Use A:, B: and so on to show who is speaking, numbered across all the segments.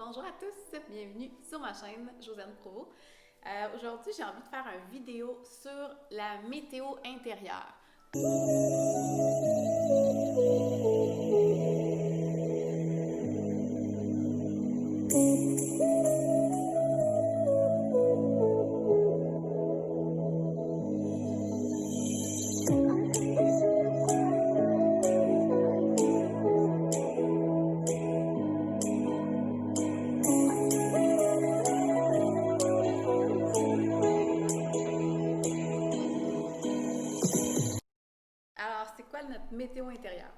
A: Bonjour à tous, bienvenue sur ma chaîne Josiane Provost. Aujourd'hui, j'ai envie de faire une vidéo sur la météo intérieure. Alors, c'est quoi notre météo intérieure?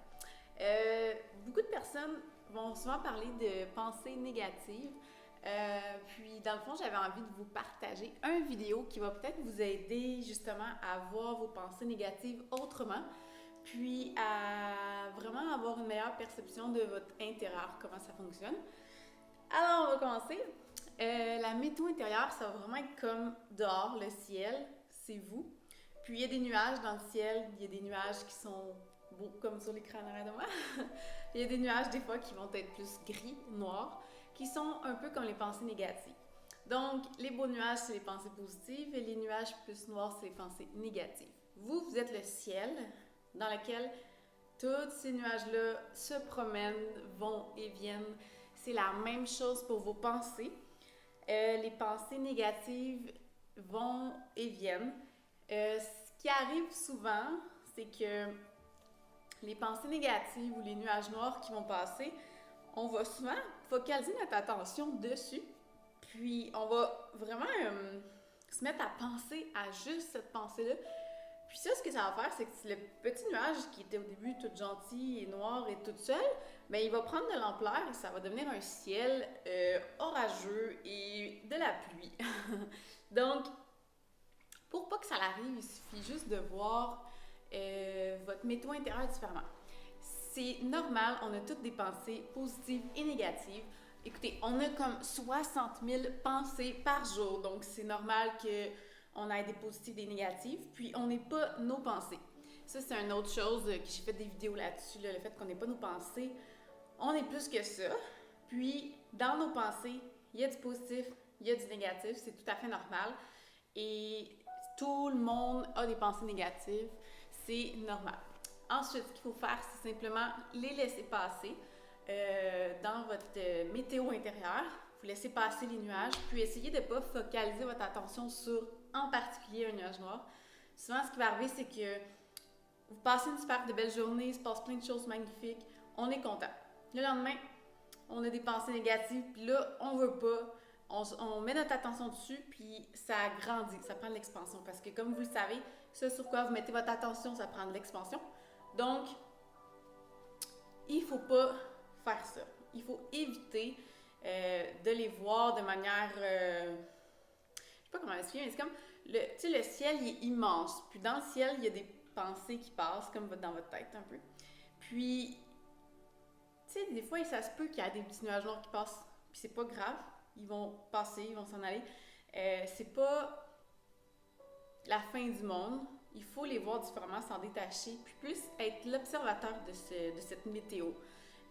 A: Beaucoup de personnes vont souvent parler de pensées négatives. Puis, dans le fond, j'avais envie de vous partager une vidéo qui va peut-être vous aider justement à voir vos pensées négatives autrement, puis à vraiment avoir une meilleure perception de votre intérieur, comment ça fonctionne. Alors, on va commencer. La météo intérieure, ça va vraiment être comme dehors, le ciel, c'est vous. Puis il y a des nuages dans le ciel, il y a des nuages qui sont beaux comme sur l'écran en arrière de moi. Il y a des nuages des fois qui vont être plus gris, noirs, qui sont un peu comme les pensées négatives. Donc les beaux nuages, c'est les pensées positives et les nuages plus noirs, c'est les pensées négatives. Vous, vous êtes le ciel dans lequel tous ces nuages-là se promènent, vont et viennent. C'est la même chose pour vos pensées. Les pensées négatives vont et viennent. Ce qui arrive souvent, c'est que les pensées négatives ou les nuages noirs qui vont passer, on va souvent focaliser notre attention dessus, puis on va vraiment se mettre à penser à juste cette pensée-là. Puis ça, ce que ça va faire, c'est que le petit nuage qui était au début tout gentil et noir et tout seul, bien, il va prendre de l'ampleur et ça va devenir un ciel orageux et de la pluie. Donc, pour pas que ça arrive, il suffit juste de voir votre météo intérieure différemment. C'est normal, on a toutes des pensées positives et négatives. Écoutez, on a comme 60 000 pensées par jour, donc c'est normal qu'on ait des positives et des négatives, puis on n'est pas nos pensées. Ça, c'est une autre chose que j'ai fait des vidéos là-dessus, le fait qu'on n'est pas nos pensées. On est plus que ça. Puis, dans nos pensées, il y a du positif, il y a du négatif, c'est tout à fait normal. Et tout le monde a des pensées négatives, c'est normal. Ensuite, ce qu'il faut faire, c'est simplement les laisser passer dans votre météo intérieure. Vous laissez passer les nuages, puis essayez de ne pas focaliser votre attention sur, en particulier, un nuage noir. Souvent, ce qui va arriver, c'est que vous passez une super de belle journée, il se passe plein de choses magnifiques, on est content. Le lendemain, on a des pensées négatives, puis là, on veut pas. On met notre attention dessus, puis ça grandit, ça prend de l'expansion. Parce que comme vous le savez, ce sur quoi vous mettez votre attention, ça prend de l'expansion. Donc, il ne faut pas faire ça. Il faut éviter de les voir de manière... je ne sais pas comment l'expliquer, mais c'est comme... le ciel, il est immense. Puis dans le ciel, il y a des pensées qui passent, comme dans votre tête un peu. Puis, tu sais, des fois, ça se peut qu'il y ait des petits nuages noirs qui passent. Puis c'est pas grave. Ils vont passer, ils vont s'en aller. C'est pas la fin du monde. Il faut les voir différemment, s'en détacher, puis plus être l'observateur de cette météo.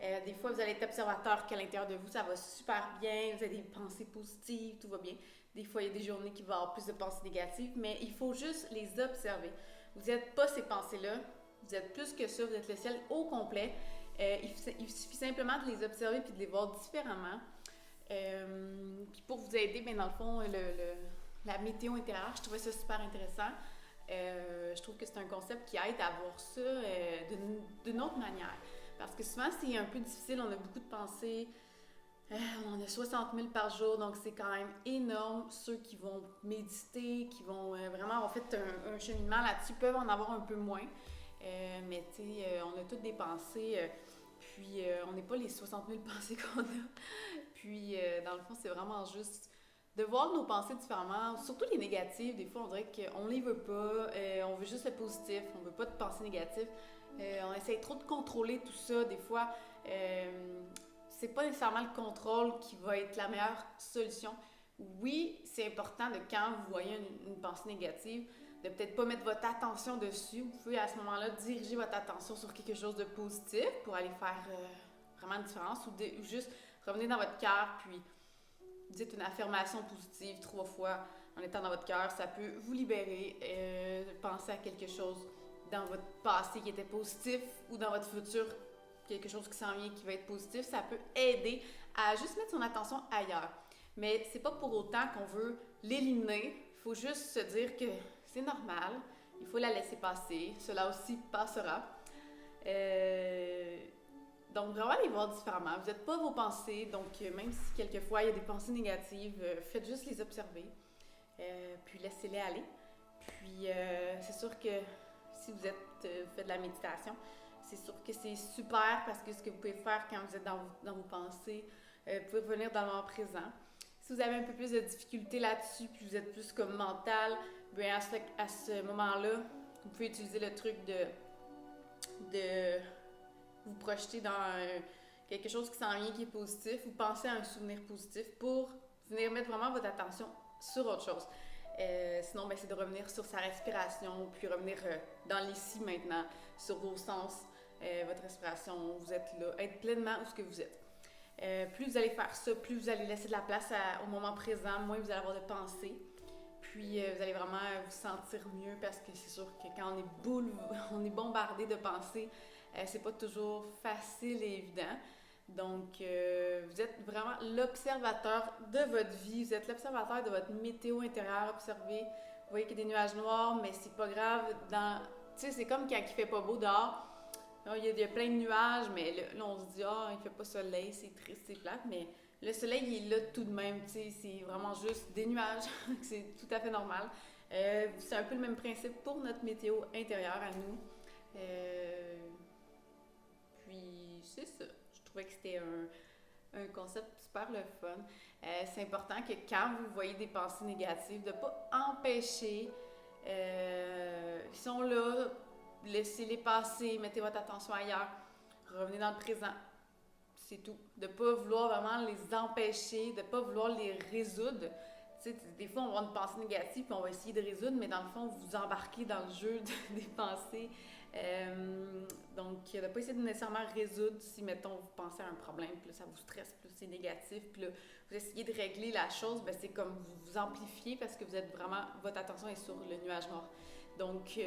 A: Des fois, vous allez être observateur qu'à l'intérieur de vous, ça va super bien, vous avez des pensées positives, tout va bien. Des fois, il y a des journées qui vont avoir plus de pensées négatives, mais il faut juste les observer. Vous n'êtes pas ces pensées-là, vous êtes plus que ça, vous êtes le ciel au complet. Il suffit simplement de les observer puis de les voir différemment. Puis pour vous aider, bien dans le fond, la météo intérieure, je trouvais ça super intéressant. Je trouve que c'est un concept qui aide à voir ça d'une autre manière. Parce que souvent, c'est un peu difficile, on a beaucoup de pensées, on en a 60 000 par jour, donc c'est quand même énorme. Ceux qui vont méditer, qui vont vraiment avoir fait un cheminement là-dessus, peuvent en avoir un peu moins. Mais tu sais, on a toutes des pensées, puis on n'est pas les 60 000 pensées qu'on a. Puis dans le fond, c'est vraiment juste de voir nos pensées différemment, surtout les négatives. Des fois, on dirait qu'on les veut pas, on veut juste le positif, on veut pas de pensées négatives. On essaie trop de contrôler tout ça. Des fois, c'est pas nécessairement le contrôle qui va être la meilleure solution. Oui, c'est important de quand vous voyez une pensée négative, de peut-être pas mettre votre attention dessus. Vous pouvez à ce moment-là diriger votre attention sur quelque chose de positif pour aller faire vraiment une différence ou juste revenez dans votre cœur, puis dites une affirmation positive 3 fois en étant dans votre cœur. Ça peut vous libérer. Pensez à quelque chose dans votre passé qui était positif ou dans votre futur, quelque chose qui s'en vient qui va être positif. Ça peut aider à juste mettre son attention ailleurs. Mais c'est pas pour autant qu'on veut l'éliminer. Il faut juste se dire que c'est normal. Il faut la laisser passer. Cela aussi passera. Donc, vraiment les voir différemment. Vous n'êtes pas vos pensées. Donc, même si quelquefois il y a des pensées négatives, faites juste les observer. Puis laissez-les aller. Puis, c'est sûr que si vous faites de la méditation, c'est sûr que c'est super parce que ce que vous pouvez faire quand vous êtes dans vos pensées, vous pouvez revenir dans le moment présent. Si vous avez un peu plus de difficultés là-dessus, puis vous êtes plus comme mental, bien à ce moment-là, vous pouvez utiliser le truc de vous projeter dans quelque chose qui s'en vient, qui est positif, ou penser à un souvenir positif pour venir mettre vraiment votre attention sur autre chose. Sinon, c'est de revenir sur sa respiration, puis revenir dans l'ici maintenant, sur vos sens, votre respiration, vous êtes là, être pleinement où ce que vous êtes. Plus vous allez faire ça, plus vous allez laisser de la place au moment présent, moins vous allez avoir de pensées. Puis vous allez vraiment vous sentir mieux parce que c'est sûr que quand on est bombardé de pensées, c'est pas toujours facile et évident. Donc, vous êtes vraiment l'observateur de votre vie, vous êtes l'observateur de votre météo intérieure. Observez, vous voyez qu'il y a des nuages noirs, mais c'est pas grave. Tu sais, c'est comme quand il fait pas beau dehors. Il y a plein de nuages, mais là on se dit, il fait pas soleil, c'est triste, c'est plate, mais le soleil, il est là tout de même, tu sais, c'est vraiment juste des nuages, c'est tout à fait normal. C'est un peu le même principe pour notre météo intérieure à nous. Puis, c'est ça. Je trouvais que c'était un concept super le fun. C'est important que quand vous voyez des pensées négatives, de ne pas empêcher. Ils sont là, laissez-les passer, mettez votre attention ailleurs, revenez dans le présent. C'est tout. De ne pas vouloir vraiment les empêcher, de ne pas vouloir les résoudre. Tu sais, des fois, on va avoir une pensée négative puis on va essayer de résoudre, mais dans le fond, vous embarquez dans le jeu des pensées. Donc, de ne pas essayer de nécessairement résoudre si, mettons, vous pensez à un problème, puis là, ça vous stresse, puis là, c'est négatif, puis là, vous essayez de régler la chose, c'est comme vous amplifiez parce que vous êtes vraiment, votre attention est sur le nuage noir. Donc,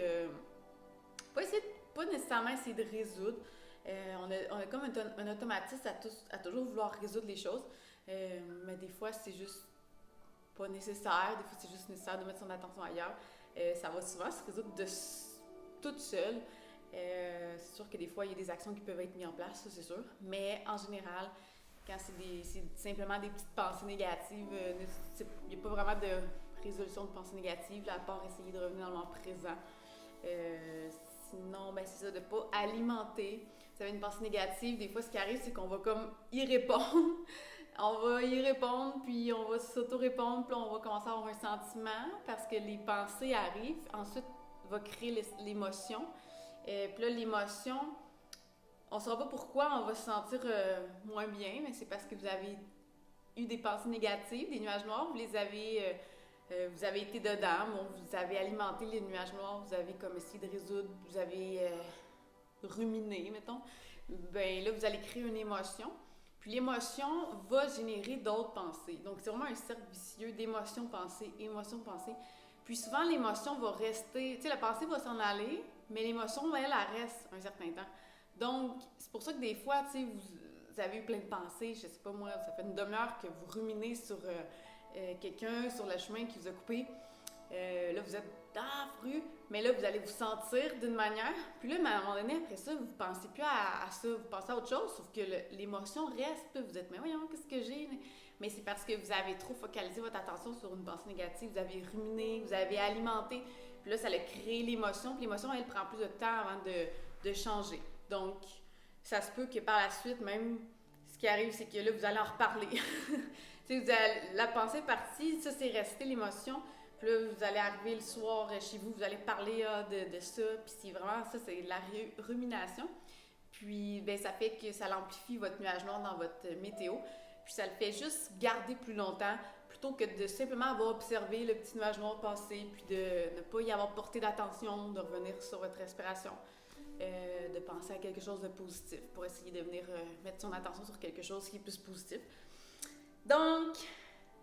A: pas nécessairement essayer de résoudre. On a comme un automatisme à toujours vouloir résoudre les choses, mais des fois, c'est juste pas nécessaire. Des fois, c'est juste nécessaire de mettre son attention ailleurs. Ça va souvent se résoudre toute seule. C'est sûr que des fois, il y a des actions qui peuvent être mises en place, ça c'est sûr. Mais en général, quand c'est simplement des petites pensées négatives, il n'y a pas vraiment de résolution de pensées négatives, là, à part essayer de revenir dans le moment présent. Sinon, c'est ça, de ne pas alimenter. Vous avez une pensée négative, des fois, ce qui arrive, c'est qu'on va comme y répondre. On va y répondre, puis on va s'auto-répondre, puis on va commencer à avoir un sentiment parce que les pensées arrivent. Ensuite, va créer l'émotion. Puis là, l'émotion, on ne saura pas pourquoi on va se sentir moins bien, mais c'est parce que vous avez eu des pensées négatives, des nuages noirs, vous avez été dedans, vous avez alimenté les nuages noirs, vous avez comme essayé de résoudre, vous avez ruminé, mettons. Là, vous allez créer une émotion. Puis l'émotion va générer d'autres pensées. Donc, c'est vraiment un cercle vicieux d'émotion, pensée, émotion, pensée. Puis souvent, l'émotion va rester, tu sais, la pensée va s'en aller, mais l'émotion, elle reste un certain temps. Donc, c'est pour ça que des fois, tu sais, vous avez eu plein de pensées, je sais pas moi, ça fait une demi-heure que vous ruminez sur quelqu'un, sur le chemin qui vous a coupé. Là, vous êtes fru, mais là, vous allez vous sentir d'une manière. Puis là, à un moment donné, après ça, vous ne pensez plus à ça, vous pensez à autre chose, sauf que l'émotion reste. Puis vous êtes, mais voyons, qu'est-ce que j'ai? Mais c'est parce que vous avez trop focalisé votre attention sur une pensée négative, vous avez ruminé, vous avez alimenté. Puis là, ça a créé l'émotion. Puis l'émotion, elle prend plus de temps avant de changer. Donc, ça se peut que par la suite, même, ce qui arrive, c'est que là, vous allez en reparler. Tu sais, la pensée est partie, ça, c'est resté l'émotion. Puis là, vous allez arriver le soir chez vous, vous allez parler de ça. Puis c'est vraiment ça, c'est de la rumination. Puis, ça fait que ça amplifie votre nuage noir dans votre météo. Puis ça le fait juste garder plus longtemps plutôt que de simplement avoir observé le petit nuage noir passer puis de ne pas y avoir porté d'attention, de revenir sur votre respiration. de penser à quelque chose de positif pour essayer de venir mettre son attention sur quelque chose qui est plus positif. Donc,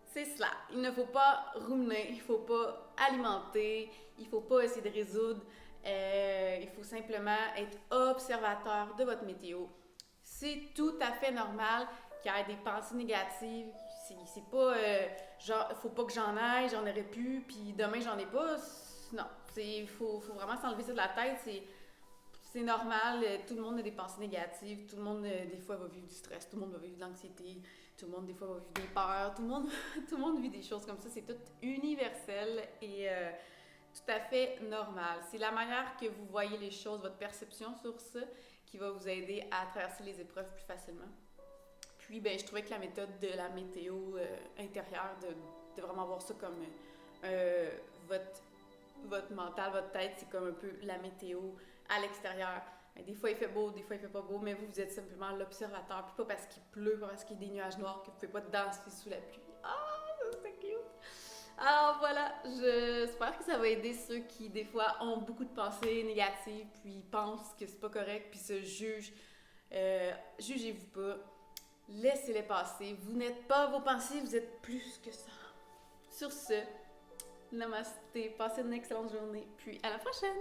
A: c'est cela. Il ne faut pas ruminer, il ne faut pas alimenter, il ne faut pas essayer de résoudre. Il faut simplement être observateur de votre météo. C'est tout à fait normal qu'il y ait des pensées négatives. C'est pas genre, faut pas que j'en aille, j'en aurais pu, puis demain j'en ai pas. Non, il faut vraiment s'enlever ça de la tête. C'est normal, tout le monde a des pensées négatives, tout le monde, des fois, va vivre du stress, tout le monde va vivre de l'anxiété, tout le monde, des fois, va vivre des peurs, tout le monde vit des choses comme ça. C'est tout universel et tout à fait normal. C'est la manière que vous voyez les choses, votre perception sur ça, qui va vous aider à traverser les épreuves plus facilement. Puis, ben, je trouvais que la méthode de la météo intérieure, de vraiment voir ça comme votre mental, votre tête, c'est comme un peu la météo à l'extérieur. Des fois, il fait beau, des fois, il fait pas beau, mais vous êtes simplement l'observateur. Puis pas parce qu'il pleut, pas parce qu'il y a des nuages noirs que vous pouvez pas danser sous la pluie. Ah, c'est cute! Alors voilà, j'espère que ça va aider ceux qui, des fois, ont beaucoup de pensées négatives, puis pensent que c'est pas correct, puis se jugent. Jugez-vous pas. Laissez-les passer. Vous n'êtes pas vos pensées, vous êtes plus que ça. Sur ce, namasté, passez une excellente journée, puis à la prochaine!